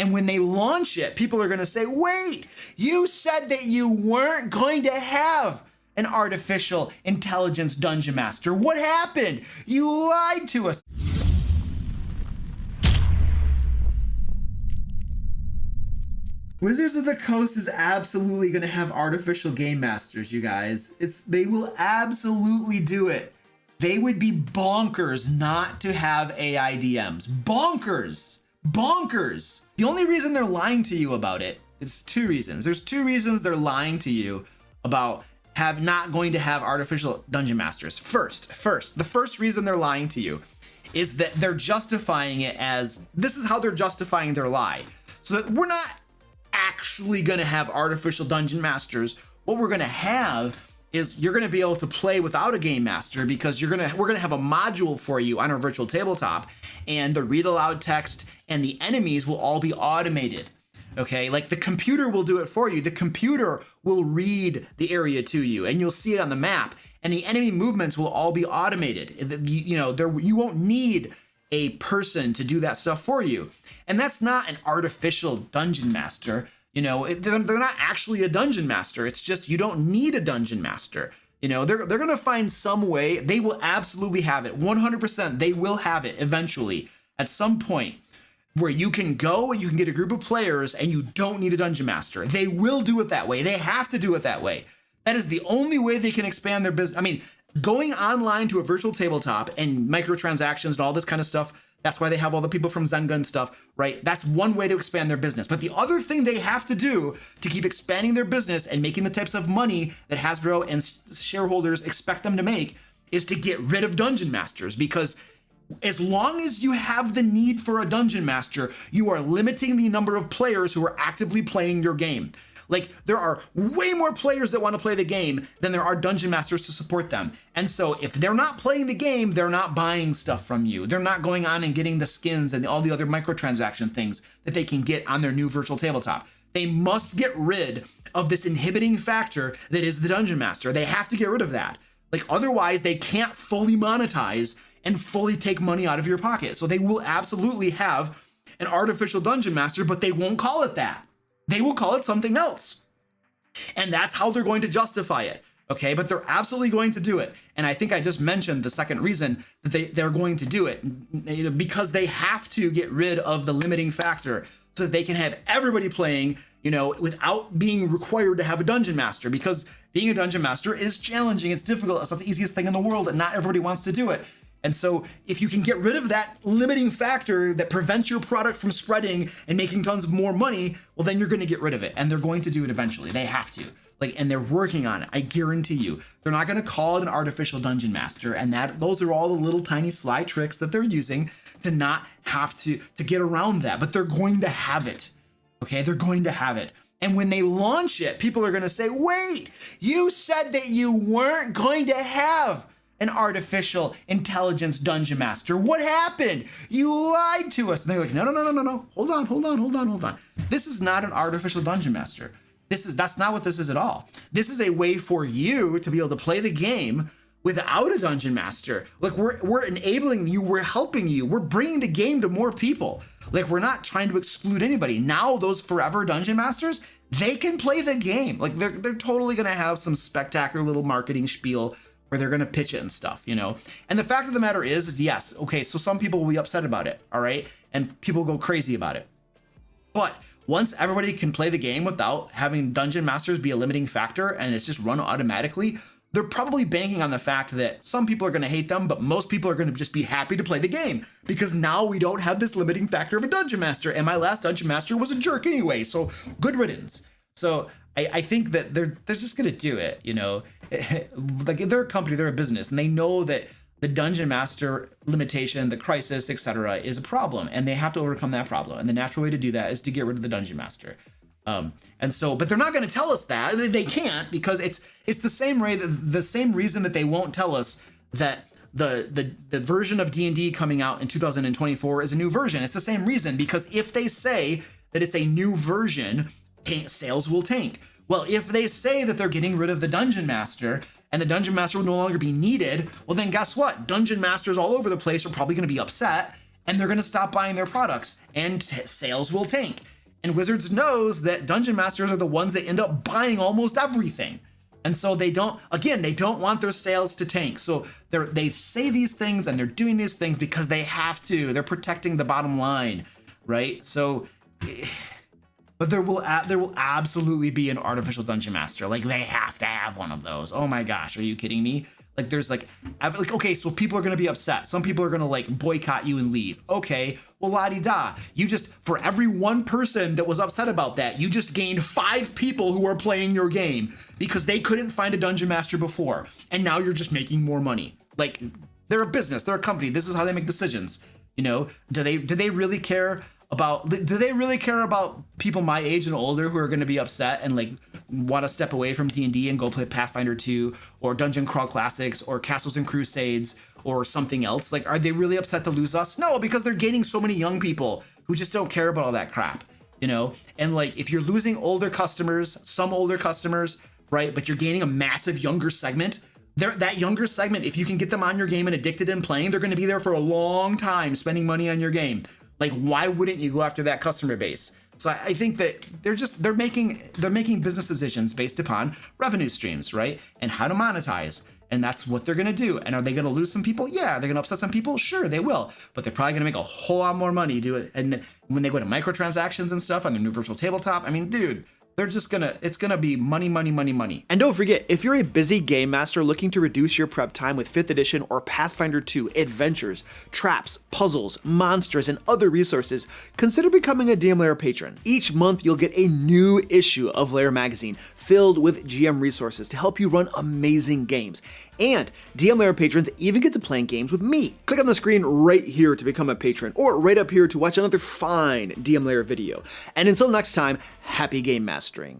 And when they launch it, people are going to say, wait, you said that you weren't going to have an artificial intelligence dungeon master. What happened? You lied to us. Wizards of the Coast is absolutely going to have artificial game masters, you guys. They will absolutely do it. They would be bonkers not to have AI DMs. Bonkers. Bonkers. The only reason they're lying to you about it is two reasons. There's two reasons they're lying to you about not going to have artificial dungeon masters. First, the first reason they're lying to you is that they're justifying it as, this is how they're justifying their lie. So that we're not actually going to have artificial dungeon masters. What we're going to have is you're going to be able to play without a game master, because we're going to have a module for you on our virtual tabletop, and the read aloud text and the enemies will all be automated. Okay, like the computer will do it for you. The computer will read the area to you, and you'll see it on the map, and the enemy movements will all be automated. You won't need a person to do that stuff for you. And that's not an artificial dungeon master. They're not actually a dungeon master. It's just, you don't need a dungeon master. They're going to find some way. They will absolutely have it. 100%. They will have it eventually at some point where you can go and you can get a group of players and you don't need a dungeon master. They will do it that way. They have to do it that way. That is the only way they can expand their business. I mean, going online to a virtual tabletop and microtransactions and all this kind of stuff, that's why they have all the people from Zynga and stuff, right? That's one way to expand their business. But the other thing they have to do to keep expanding their business and making the types of money that Hasbro and shareholders expect them to make is to get rid of dungeon masters. Because as long as you have the need for a dungeon master, you are limiting the number of players who are actively playing your game. Like, there are way more players that want to play the game than there are dungeon masters to support them. And so if they're not playing the game, they're not buying stuff from you. They're not going on and getting the skins and all the other microtransaction things that they can get on their new virtual tabletop. They must get rid of this inhibiting factor that is the dungeon master. They have to get rid of that. Like, otherwise they can't fully monetize and fully take money out of your pocket. So they will absolutely have an artificial dungeon master, but they won't call it that. They will call it something else. And that's how they're going to justify it. Okay, but they're absolutely going to do it. And I think I just mentioned the second reason that they're going to do it, because they have to get rid of the limiting factor so that they can have everybody playing, without being required to have a dungeon master, because being a dungeon master is challenging. It's difficult. It's not the easiest thing in the world, and not everybody wants to do it. And so if you can get rid of that limiting factor that prevents your product from spreading and making tons of more money, well, then you're going to get rid of it. And they're going to do it eventually. They have to. And they're working on it. I guarantee you. They're not going to call it an artificial dungeon master. And those are all the little tiny sly tricks that they're using to not have to get around that. But they're going to have it. Okay, they're going to have it. And when they launch it, people are going to say, wait, you said that you weren't going to have an artificial intelligence dungeon master. What happened? You lied to us. And they're like, no. Hold on. This is not an artificial dungeon master. That's not what this is at all. This is a way for you to be able to play the game without a dungeon master. Like, we're enabling you, we're helping you, we're bringing the game to more people. Like, we're not trying to exclude anybody. Now those forever dungeon masters, they can play the game. Like, they're totally gonna have some spectacular little marketing spiel where they're going to pitch it and stuff, And the fact of the matter is yes, okay, so some people will be upset about it, all right? And people go crazy about it. But once everybody can play the game without having dungeon masters be a limiting factor and it's just run automatically, they're probably banking on the fact that some people are going to hate them, but most people are going to just be happy to play the game, because now we don't have this limiting factor of a dungeon master, and my last dungeon master was a jerk anyway, so good riddance. So I think that they're just going to do it, Like, they're a company, they're a business, and they know that the dungeon master limitation, the crisis, etc., is a problem, and they have to overcome that problem. And the natural way to do that is to get rid of the dungeon master. But they're not going to tell us that. They can't, because it's the same reason that they won't tell us that the version of D&D coming out in 2024 is a new version. It's the same reason, because if they say that it's a new version, sales will tank. Well, if they say that they're getting rid of the dungeon master and the dungeon master will no longer be needed, well, then guess what? Dungeon masters all over the place are probably going to be upset, and they're going to stop buying their products, and sales will tank. And Wizards knows that Dungeon Masters are the ones that end up buying almost everything. And so they don't want their sales to tank. So they say these things and they're doing these things because they have to. They're protecting the bottom line, right? So, but there will absolutely be an artificial Dungeon Master. Like, they have to have one of those. Oh my gosh, are you kidding me? Like, there's like, okay, so people are going to be upset. Some people are going to like boycott you and leave. Okay, well, la-di-da. You just, for every one person that was upset about that, you just gained 5 people who are playing your game because they couldn't find a Dungeon Master before. And now you're just making more money. Like, they're a business, they're a company. This is how they make decisions. You know, do they really care about people my age and older who are going to be upset and like want to step away from D&D and go play Pathfinder 2 or Dungeon Crawl Classics or Castles and Crusades or something else? Like, are they really upset to lose us? No, because they're gaining so many young people who just don't care about all that crap, you know? And like, if you're losing some older customers, right, but you're gaining a massive younger segment, that younger segment, if you can get them on your game and addicted and playing, they're going to be there for a long time spending money on your game. Like, why wouldn't you go after that customer base? So I think that they're making business decisions based upon revenue streams, right? And how to monetize. And that's what they're gonna do. And are they gonna lose some people? Yeah. Are they gonna upset some people? Sure, they will. But they're probably gonna make a whole lot more money do it. And when they go to microtransactions and stuff on their new virtual tabletop, I mean, dude, it's gonna be money, money, money, money. And don't forget, if you're a busy game master looking to reduce your prep time with 5th edition or Pathfinder 2 adventures, traps, puzzles, monsters, and other resources, consider becoming a DM Lair patron. Each month, you'll get a new issue of Lair magazine filled with GM resources to help you run amazing games. And DM Lair patrons even get to playing games with me. Click on the screen right here to become a patron, or right up here to watch another fine DM Lair video. And until next time, happy game mastering.